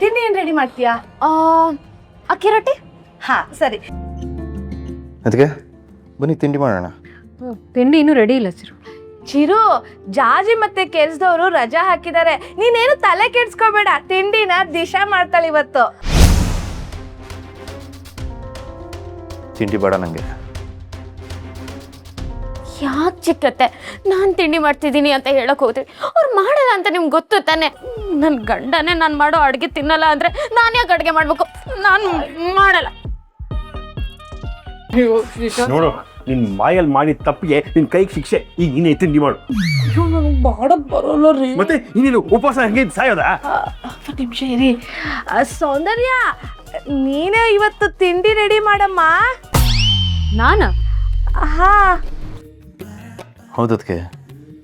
ತಿಂಡಿ ಏನ್ ರೆಡಿ ಮಾಡ್ತೀಯಾ? ಅಕ್ಕಿ ರೊಟ್ಟಿ. ಹಾ ಸರಿ. ಅದಕ್ಕೆ ಬನ್ನಿ ತಿಂಡಿ ಮಾಡೋಣ. ತಿಂಡಿ ಇನ್ನೂ ರೆಡಿ ಇಲ್ಲ ಚಿರು. ಚಿರು, ಜಾಜಿ ಮತ್ತೆ ಕೆಲ್ಸದವರು ರಜಾ ಹಾಕಿದ್ದಾರೆ. ನೀನೇನು ತಲೆ ಕೆಡ್ಸ್ಕೋಬೇಡ, ತಿಂಡಿನ ದಿಶಾ ಮಾಡ್ತಾಳೆ ಇವತ್ತು. ತಿಂಡಿ ಬೇಡ ನನಗೆ. ಯಾಕೆ ಚಿಕ್ಕತ್ತೆ, ನಾನು ತಿಂಡಿ ಮಾಡ್ತಿದ್ದೀನಿ ಅಂತ ಹೇಳಕ್ ಹೋಗ್ತೀನಿ, ಅವ್ರು ಮಾಡಲ್ಲ ಅಂತ ನಿಮ್ಗೆ ಗೊತ್ತು ತಾನೆ. ನನ್ನ ಗಂಡನೇ ನಾನು ಮಾಡೋ ಅಡುಗೆ ತಿನ್ನಲ್ಲ ಅಂದರೆ ನಾನು ಯಾಕೆ ಅಡುಗೆ ಮಾಡಬೇಕು? ನಾನು ಮಾಡಲ್ಲ. ನೋಡು, ನಿನ್ನ ಬಾಯಲ್ಲಿ ಮಾಡಿದ ತಪ್ಪಿಗೆ ನಿನ್ನ ಕೈಗೆ ಶಿಕ್ಷೆ. ಈಗ ನೀನೇ ತಿಂಡಿ ಮಾಡು. ನನಗೆ ಮಾಡಕ್ ಬರೋಲ್ಲ ರೀ. ಮತ್ತೆ ಇನ್ನೇನು ಉಪವಾಸ ಹಂಗೆ ಸಾಯೋದಾ? ಒಂದು ನಿಮಿಷ ಇರಿ. ಸೌಂದರ್ಯ, ನೀನೇ ಇವತ್ತು ತಿಂಡಿ ರೆಡಿ ಮಾಡಮ್ಮ. ನಾನು ಹಾ ಹೌದು ಅದಕ್ಕೆ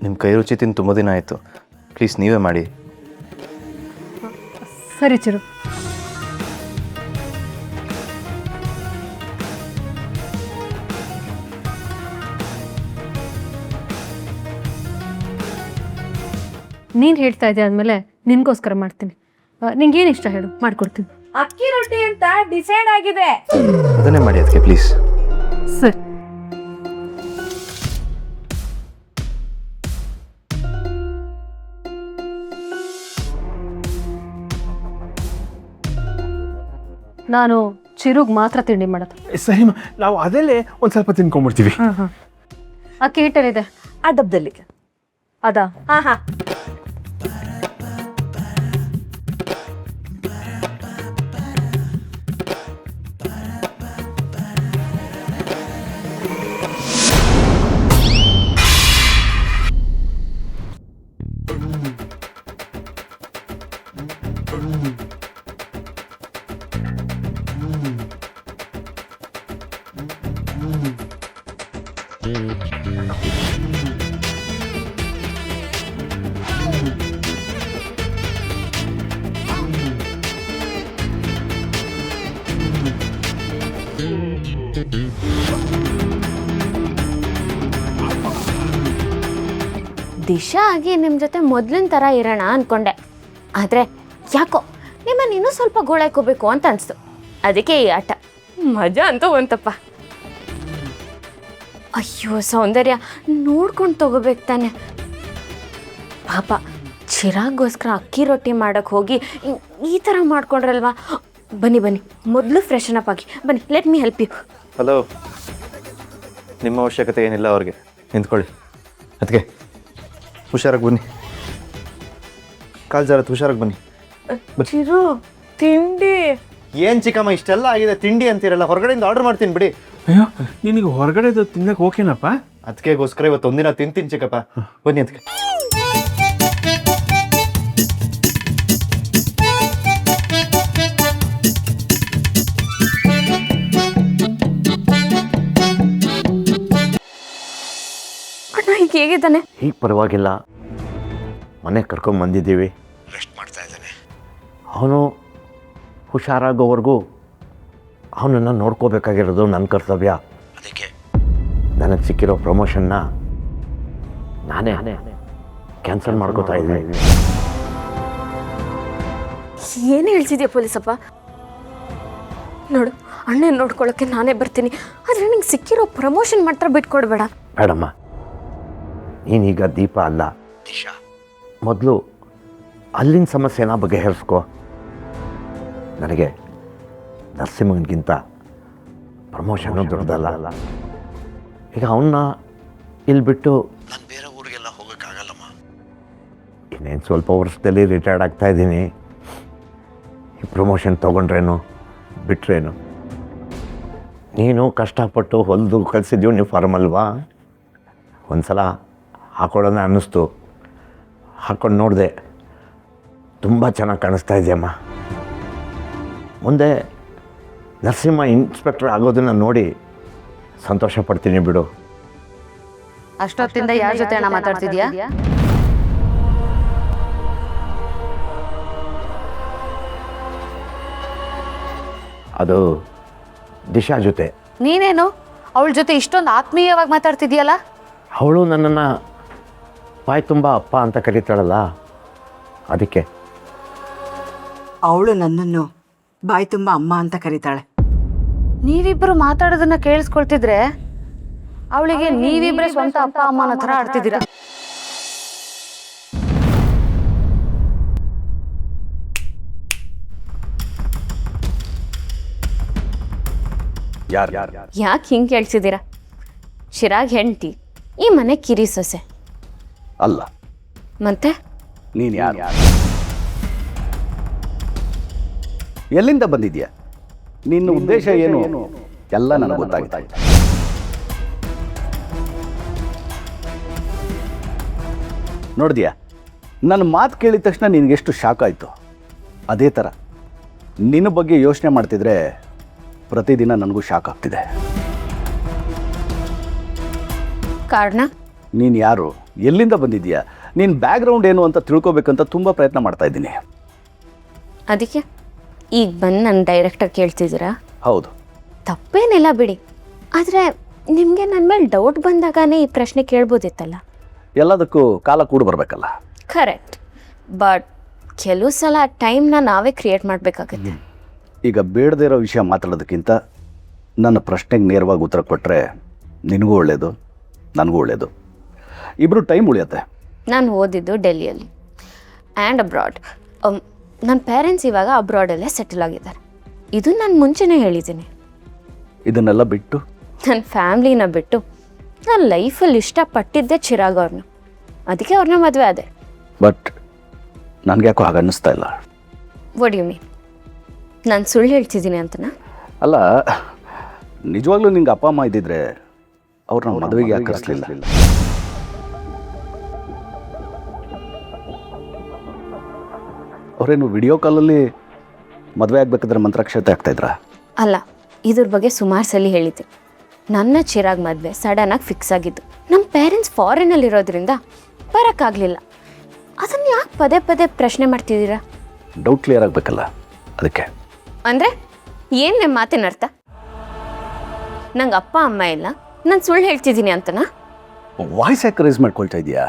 ನಿಮ್ಮ ಕೈ ರುಚಿ ತಿಂದು ತುಂಬ ದಿನ ಆಯಿತು. ಪ್ಲೀಸ್ ನೀವೇ ಮಾಡಿ. ಸರಿ ಚಿರು. ನೀನು ಹೇಳ್ತಾ ಇದ್ದೆ ಆದಮೇಲೆ ನಿನಗೋಸ್ಕರ ಮಾಡ್ತೀನಿ. ನಿಂಗೇನು ಇಷ್ಟ ಹೇಳು, ಮಾಡಿಕೊಡ್ತೀನಿ. ಅಕ್ಕಿ ರೊಟ್ಟಿ ಅಂತ ಡಿಸೈಡ್ ಆಗಿದೆ. ಅದನ್ನೇ ಮಾಡಿ ಅದಕ್ಕೆ ಪ್ಲೀಸ್. ಸರಿ. ನಾನು ಚಿರುಗ್ ಮಾತ್ರ ತಿಂಡಿ ಮಾಡೋದು. ಸರಿಮ್ಮ, ನಾವು ಅದಲ್ಲೇ ಒಂದು ಸ್ವಲ್ಪ ತಿನ್ಕೊಂಡ್ಬಿಡ್ತೀವಿ. ಅಕ್ಕಿ ಹಿಟ್ಟಲ್ಲಿದೆ ಆ ಡಬ್ಬದಲ್ಲಿ. ಅದಾ? ಹಾ ಹಾ. ದಿಶಾ ಆಗಿ ನಿಮ್ಮ ಜೊತೆ ಮೊದಲಿನ ಥರ ಇರೋಣ ಅಂದ್ಕೊಂಡೆ, ಆದರೆ ಯಾಕೋ ನಿಮ್ಮನ್ನು ಇನ್ನೂ ಸ್ವಲ್ಪ ಗೋಳಾಯ್ಕೋಬೇಕು ಅಂತ ಅನಿಸ್ತು. ಅದಕ್ಕೆ ಈ ಆಟ. ಮಜಾ ಅಂತೂ ಬಂತಪ್ಪ. ಅಯ್ಯೋ ಸೌಂದರ್ಯ, ನೋಡ್ಕೊಂಡು ತಗೋಬೇಕು ತಾನೆ. ಪಾಪ ಚಿರಾಗೋಸ್ಕರ ಅಕ್ಕಿ ರೊಟ್ಟಿ ಮಾಡೋಕ್ಕೆ ಹೋಗಿ ಈ ಥರ ಮಾಡ್ಕೊಂಡ್ರಲ್ವಾ. ಬನ್ನಿ ಬನ್ನಿ, ಮೊದಲು ಫ್ರೆಶನ್ ಅಪ್ ಆಗಿ ಬನ್ನಿ. Let me help you. Hello, ನಿಮ್ಮ ಅವಶ್ಯಕತೆ ಏನಿಲ್ಲ ಅವ್ರಿಗೆ. ನಿಂತ್ಕೊಳ್ಳಿ. ಅದಕ್ಕೆ ಹುಷಾರಾಗಿ ಬನ್ನಿ. ಕಾಲು ಜಾರತ್ತು, ಹುಷಾರಾಗಿ ಬನ್ನಿ. ಚಿರು, ತಿಂಡಿ. ಏನು ಚಿಕ್ಕಮ್ಮ ಇಷ್ಟೆಲ್ಲ ಆಗಿದೆ, ತಿಂಡಿ ಅಂತೀರಲ್ಲ, ಹೊರಗಡೆಯಿಂದ ಆರ್ಡರ್ ಮಾಡ್ತೀನಿ ಬಿಡಿ. ಅಯ್ಯೋ, ನಿನಗೆ ಹೊರಗಡೆದು ತಿನ್ನಕ್ಕೆ ಓಕೆನಪ್ಪ? ಅದಕ್ಕೆಗೋಸ್ಕರ ಇವತ್ತು ಒಂದಿನ ತಿಂತೀನಿ ಚಿಕ್ಕಪ್ಪ. ಬನ್ನಿ ಅದಕ್ಕೆ. ಅಣ್ಣ ಈಗ ಹೇಗಿದ್ದಾನೆ? ಈಗ ಪರವಾಗಿಲ್ಲ, ಮನೆಗೆ ಕರ್ಕೊಂಬಂದಿದ್ದೀವಿ, ರೆಸ್ಟ್ ಮಾಡ್ತಾ ಇದ್ದಾನೆ. ಅವನು ಹುಷಾರಾಗೋವರೆಗೂ ಅವನನ್ನು ನೋಡ್ಕೋಬೇಕಾಗಿರೋದು ನನ್ನ ಕರ್ತವ್ಯ. ಅದಕ್ಕೆ ನನಗೆ ಸಿಕ್ಕಿರೋ ಪ್ರಮೋಷನ್ನ ನಾನೇ ಕ್ಯಾನ್ಸಲ್ ಮಾಡ್ಕೋತಾ ಇದ್ದೀನಿ. ಏನು ಹೇಳ್ತಿದ್ಯಾ ಪೊಲೀಸಪ್ಪ? ನೋಡು, ಅಣ್ಣನ ನೋಡ್ಕೊಳ್ಳೋಕ್ಕೆ ನಾನೇ ಬರ್ತೀನಿ, ಆದರೆ ನಿಂಗೆ ಸಿಕ್ಕಿರೋ ಪ್ರಮೋಷನ್ ಮಾತ್ರ ಬಿಟ್ಕೊಡ್ಬೇಡ. ಬೇಡಮ್ಮ, ನೀನೀಗ ದೀಪ ಅಲ್ಲ ದಿಶಾ. ಮೊದಲು ಅಲ್ಲಿನ ಸಮಸ್ಯೆನ ಬಗೆಹರಿಸ್ಕೋ. ನನಗೆ ನರಸಿಂಹನಿಗಿಂತ ಪ್ರಮೋಷನ್ನು ದೊಡ್ಡದಲ್ಲ. ಈಗ ಅವನ್ನ ಇಲ್ಲಿ ಬಿಟ್ಟು ನಾನು ಬೇರೆ ಊರಿಗೆಲ್ಲ ಹೋಗೋಕ್ಕಾಗಲ್ಲಮ್ಮ. ಇನ್ನೇನು ಸ್ವಲ್ಪ ವರ್ಷದಲ್ಲಿ ರಿಟೈರ್ಡ್ ಆಗ್ತಾ ಇದ್ದೀನಿ. ಈ ಪ್ರಮೋಷನ್ ತೊಗೊಂಡ್ರೇನು ಬಿಟ್ರೇನು? ನೀನು ಕಷ್ಟಪಟ್ಟು ಹೊಲಿದು ಕಲಿಸಿದ ಯೂನಿಫಾರ್ಮ್ ಅಲ್ವಾ, ಒಂದು ಸಲ ಹಾಕೊಳ್ಳೋಣ ಅನ್ನಿಸ್ತು. ಹಾಕ್ಕೊಂಡು ನೋಡಿದೆ, ತುಂಬ ಚೆನ್ನಾಗಿ ಕಾಣಿಸ್ತಾ ಇದೆಯಮ್ಮ. ಮುಂದೆ ನರಸಿಂಹ ಇನ್ಸ್ಪೆಕ್ಟರ್ ಆಗೋದನ್ನು ನೋಡಿ ಸಂತೋಷ ಪಡ್ತೀನಿ ಬಿಡು. ಅಷ್ಟೊತ್ತಿಂದ ಯಾರ ಜೊತೆ ಅಣ್ಣ ಮಾತಾಡ್ತಿದ್ಯಾ? ಅದು ದಿಶಾ ಜೊತೆ. ನೀನೇನು ಅವಳ ಜೊತೆ ಇಷ್ಟೊಂದು ಆತ್ಮೀಯವಾಗಿ ಮಾತಾಡ್ತಿದ್ಯಲ್ಲ? ಅವಳು ನನ್ನನ್ನು ಬಾಯಿ ತುಂಬ ಅಪ್ಪ ಅಂತ ಕರೀತಾಳಲ್ಲ, ಅದಕ್ಕೆ. ಅವಳು ನನ್ನನ್ನು ಬಾಯಿ ತುಂಬ ಅಮ್ಮ ಅಂತ ಕರೀತಾಳೆ. ನೀವಿಬ್ಬರು ಮಾತಾಡೋದನ್ನ ಕೇಳಿಸ್ಕೊಳ್ತಿದ್ರೆ ಅವಳಿಗೆ ನೀವಿಬ್ಬರೇ ಸ್ವಂತ ಅಪ್ಪ ಅಮ್ಮನ ಥರ ಆಡ್ತಿದ್ದೀರಾ. ಯಾರು ಯಾಕೆ ಹಿಂಗೆ ಕೇಳ್ತಿದ್ದೀರಾ? ಶಿರಾಗ್ ಹೆಂಡ್ತಿ, ಈ ಮನೆ ಕಿರಿ ಸೊಸೆ. ಅಲ್ಲ, ಮತ್ತೆ ನೀನು ಯಾರು? ಎಲ್ಲಿಂದ ಬಂದಿದ್ಯಾ? ನಿನ್ನ ಉದ್ದೇಶ ಏನು ಎಲ್ಲ ನನಗೆ ಗೊತ್ತಾಗಿದೆ. ನೋಡಿದ್ಯಾ, ನನ್ನ ಮಾತು ಕೇಳಿದ ತಕ್ಷಣ ನಿನಗೆಷ್ಟು ಶಾಕ್ ಆಯಿತು. ಅದೇ ಥರ ನಿನ್ನ ಬಗ್ಗೆ ಯೋಚನೆ ಮಾಡ್ತಿದ್ರೆ ಪ್ರತಿದಿನ ನನಗೂ ಶಾಕ್ ಆಗ್ತಿದೆ. ಕಾರಣ? ನೀನು ಯಾರು, ಎಲ್ಲಿಂದ ಬಂದಿದ್ಯಾ, ನಿನ್ನ ಬ್ಯಾಕ್ಗ್ರೌಂಡ್ ಏನು ಅಂತ ತಿಳ್ಕೊಬೇಕಂತ ತುಂಬ ಪ್ರಯತ್ನ ಮಾಡ್ತಾ ಇದ್ದೀನಿ. ಅದಕ್ಕೆ ಈಗ ಬಂದು ನನ್ನ ಡೈರೆಕ್ಟಾಗಿ ಕೇಳ್ತಿದ್ದೀರಾ? ಹೌದು. ತಪ್ಪೇನಿಲ್ಲ ಬಿಡಿ, ಆದರೆ ನಿಮಗೆ ನನ್ನ ಮೇಲೆ ಡೌಟ್ ಬಂದಾಗನೇ ಈ ಪ್ರಶ್ನೆ ಕೇಳ್ಬೋದಿತ್ತಲ್ಲ. ಎಲ್ಲದಕ್ಕೂ ಕಾಲ ಕೂಡ ಬರಬೇಕಲ್ಲ. ಕರೆಕ್ಟ್, ಬಟ್ ಕೆಲವು ಸಲ ಟೈಮ್ನ ನಾವೇ ಕ್ರಿಯೇಟ್ ಮಾಡಬೇಕಾಗತ್ತೆ. ಈಗ ಬೇಡದೇ ಇರೋ ವಿಷಯ ಮಾತಾಡೋದಕ್ಕಿಂತ ನನ್ನ ಪ್ರಶ್ನೆಗೆ ನೇರವಾಗಿ ಉತ್ತರ ಕೊಟ್ಟರೆ ನಿನಗೂ ಒಳ್ಳೆಯದು, ನನಗೂ ಒಳ್ಳೆಯದು, ಇಬ್ಬರು ಟೈಮ್ ಉಳಿಯುತ್ತೆ. ನಾನು ಓದಿದ್ದು ಡೆಲ್ಲಿಯಲ್ಲಿ ಆ್ಯಂಡ್ ಅಬ್ರಾಡ್. ನನ್ನ ಪೇರೆಂಟ್ಸ್ ಇವಾಗ ಅಬ್ರಾಡಲ್ಲೇ ಸೆಟಲ್ ಆಗಿದ್ದಾರೆ. ಇದು ನಾನು ಮುಂಚೆನೇ ಹೇಳಿದ್ದೀನಿ. ಇದನ್ನೆಲ್ಲ ಬಿಟ್ಟು ನನ್ನ ಫ್ಯಾಮ್ಲಿನ ಬಿಟ್ಟು ನಾನು ಲೈಫಲ್ಲಿ ಇಷ್ಟಪಟ್ಟಿದ್ದೆ ಚಿರಾಗ್ ಅವ್ರನ್ನ. ಅದಕ್ಕೆ ಅವ್ರನ್ನ ಮದುವೆ ಆದೆ. ಬಟ್ ನನಗೆ ಯಾಕೋ ಹಾಗೆ ಅನ್ನಿಸ್ತಾ ಇಲ್ಲ. What you mean? ನಾನು ಸುಳ್ಳು ಹೇಳ್ತಿದ್ದೀನಿ ಅಂತನಾ? ಅಲ್ಲ, ನಿಜವಾಗ್ಲೂ ನಿಂಗೆ ಅಪ್ಪ ಅಮ್ಮ ಇದ್ದಿದ್ರೆ ಅವ್ರನ್ನ ಮದುವೆಗೆ ಯಾಕೆ ಕರೆಸಲಿಲ್ಲ? ಅವರೇನು ವಿಡಿಯೋ ಕಾಲಲ್ಲಿ ಮದುವೆ ಆಗ್ಬೇಕಾದ್ರೆ ಮಂತ್ರಾಕ್ಷತೆ ಆಗ್ತಾಯಿದ್ರಾ? ಅಲ್ಲ, ಇದ್ರ ಬಗ್ಗೆ ಸುಮಾರು ಸಲ ಹೇಳಿದ್ದೆ. ನನ್ನ ಚಿರಾಗ್ ಮದುವೆ ಸಡನ್ನಾಗಿ ಫಿಕ್ಸ್ ಆಗಿದ್ದು. ನಮ್ಮ ಪೇರೆಂಟ್ಸ್ ಫಾರಿನಲ್ಲಿರೋದ್ರಿಂದ ಬರೋಕ್ಕಾಗಲಿಲ್ಲ. ಅದನ್ನು ಯಾಕೆ ಪದೇ ಪದೇ ಪ್ರಶ್ನೆ ಮಾಡ್ತಿದ್ದೀರಾ? ಡೌಟ್ ಕ್ಲಿಯರ್ ಆಗಬೇಕಲ್ಲ, ಅದಕ್ಕೆ. ಅಂದರೆ ಏನು ನಿಮ್ಮ ಮಾತಿನ ಅರ್ಥ? ನಂಗೆ ಅಪ್ಪ ಅಮ್ಮ ಇಲ್ಲ, ನಾನು ಸುಳ್ಳು ಹೇಳ್ತಿದ್ದೀನಿ ಅಂತನಾ? ವಾಯ್ಸ್ ಯಾಕೆ ರೈಸ್ ಮಾಡ್ಕೊಳ್ತಾ ಇದೆಯಾ?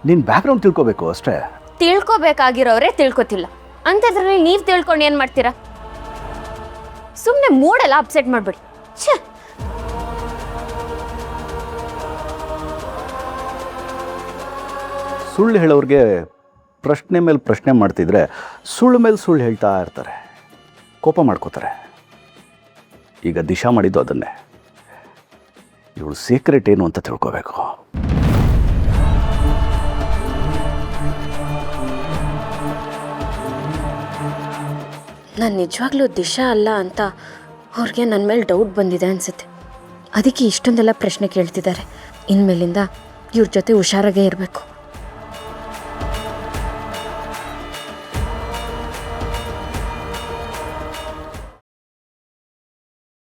ನಿನ್ನ ಬ್ಯಾಕ್ಗ್ರೌಂಡ್ ತಿಳ್ಕೊಬೇಕು ಅಷ್ಟೇ. ತಿಳ್ಕೊಬೇಕಾಗಿರೋರೇ ತಿಳ್ಕೊತಿಲ್ಲ ಅಂಥದ್ರಲ್ಲಿ ನೀವು ತಿಳ್ಕೊಂಡು ಏನು ಮಾಡ್ತೀರಾ? ಸುಮ್ಮನೆ ಮೂಡೆಲ್ಲ ಅಪ್ಸೆಟ್ ಮಾಡಿಬಿಡಿ. ಛೇ, ಸುಳ್ಳು ಹೇಳೋರಿಗೆ ಪ್ರಶ್ನೆ ಮೇಲೆ ಪ್ರಶ್ನೆ ಮಾಡ್ತಿದ್ರೆ ಸುಳ್ಳು ಮೇಲೆ ಸುಳ್ಳು ಹೇಳ್ತಾ ಇರ್ತಾರೆ, ಕೋಪ ಮಾಡ್ಕೋತಾರೆ. ಈಗ ದಿಶಾ ಮಾಡಿದ್ದು ಅದನ್ನೇ. ಇವಳು ಸೀಕ್ರೆಟ್ ಏನು ಅಂತ ತಿಳ್ಕೋಬೇಕು. ನಾನು ನಿಜವಾಗ್ಲೂ ದಿಶಾ ಅಲ್ಲ ಅಂತ ಅವ್ರಿಗೆ ನನ್ನ ಮೇಲೆ ಡೌಟ್ ಬಂದಿದೆ ಅನಿಸುತ್ತೆ. ಅದಕ್ಕೆ ಇಷ್ಟೊಂದೆಲ್ಲ ಪ್ರಶ್ನೆ ಕೇಳ್ತಿದ್ದಾರೆ. ಇನ್ಮೇಲಿಂದ ಇವ್ರ ಜೊತೆ ಹುಷಾರಾಗೇ ಇರಬೇಕು.